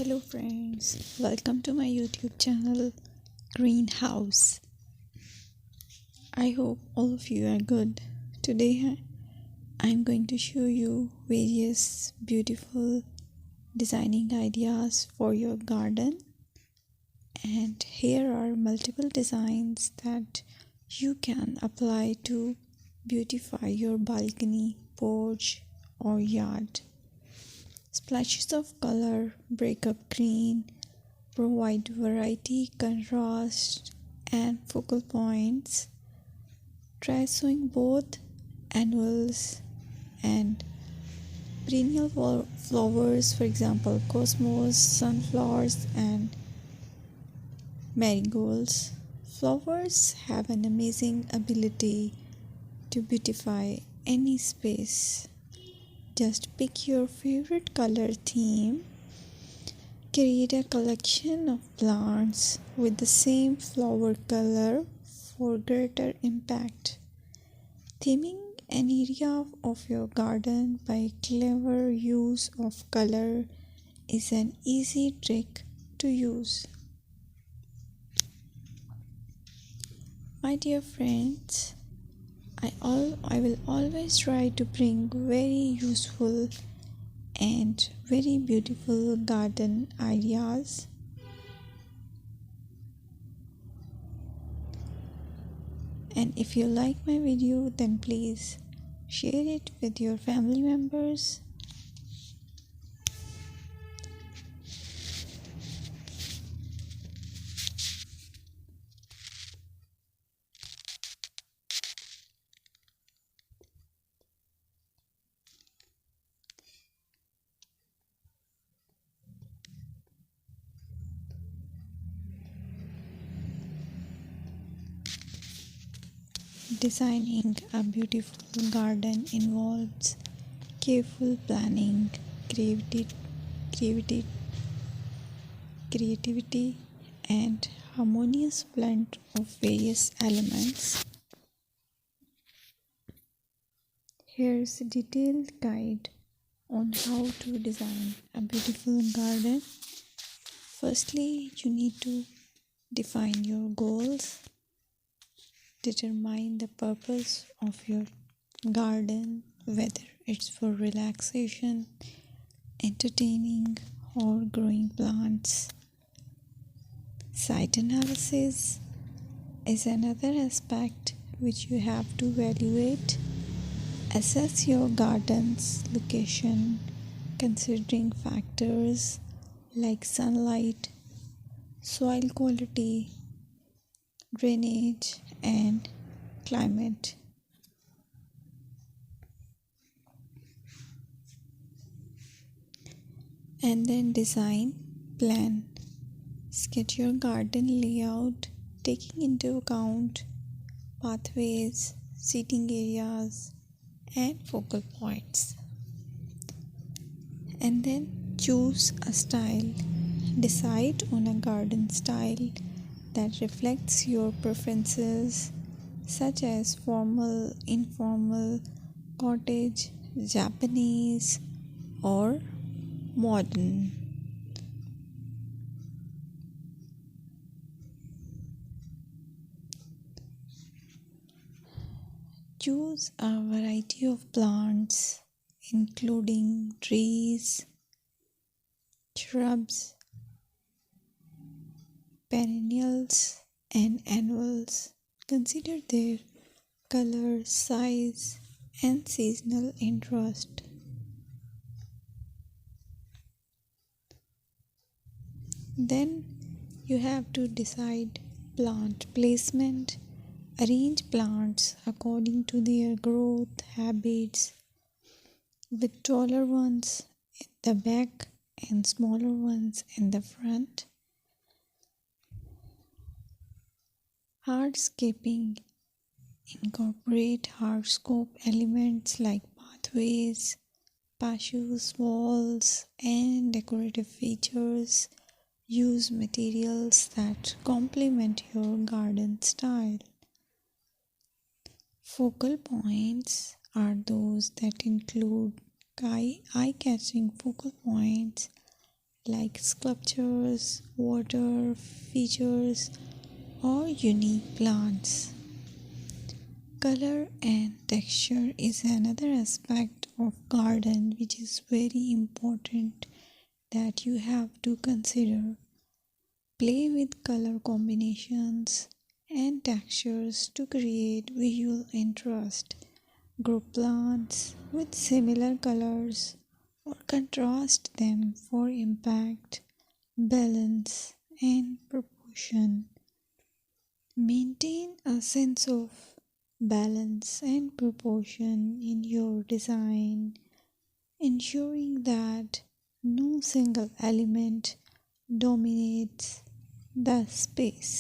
Hello friends, welcome to my YouTube channel Greenhouse. I hope all of you are good. Today I'm going to show you various beautiful designing ideas for your garden, and here are multiple designs that you can apply to beautify your balcony, porch or yard. Splashes of color break up green, provide variety, contrast, and focal points. Try sowing both annuals and perennial flowers, for example, cosmos, sunflowers, and marigolds. Flowers have an amazing ability to beautify any space. Just pick your favorite color theme. Create a collection of plants with the same flower color for greater impact. Theming an area of your garden by clever use of color is an easy trick to use. My dear friends, I will always try to bring very useful and very beautiful garden ideas. And if you like my video, then please share it with your family members. Designing a beautiful garden involves careful planning, creativity, creativity, and harmonious blend of various elements. Here's a detailed guide on how to design a beautiful garden. Firstly, you need to define your goals. Determine the purpose of your garden, whether it's for relaxation, entertaining, or growing plants. Site analysis is another aspect which you have to evaluate. Assess your garden's location, considering factors like sunlight, soil quality, drainage, and climate. And then design, plan. Sketch your garden layout, taking into account pathways, seating areas, and focal points. And then choose a style. Decide on a garden style that reflects your preferences, such as formal, informal, cottage, Japanese, or modern. Choose a variety of plants, including trees, shrubs, perennials, and annuals. Consider their color, size, and seasonal interest. Then you have to decide plant placement. Arrange plants according to their growth habits, with taller ones in the back and smaller ones in the front. Hardscaping. Incorporate hardscape elements like pathways, patios, walls, and decorative features. Use materials that complement your garden style. Focal points are those that include eye-catching focal points like sculptures, water features, or unique plants. Color and texture is another aspect of garden which is very important that you have to consider. Play with color combinations and textures to create visual interest. Group plants with similar colors or contrast them for impact, balance, and proportion. Maintain a sense of balance and proportion in your design, ensuring that no single element dominates the space.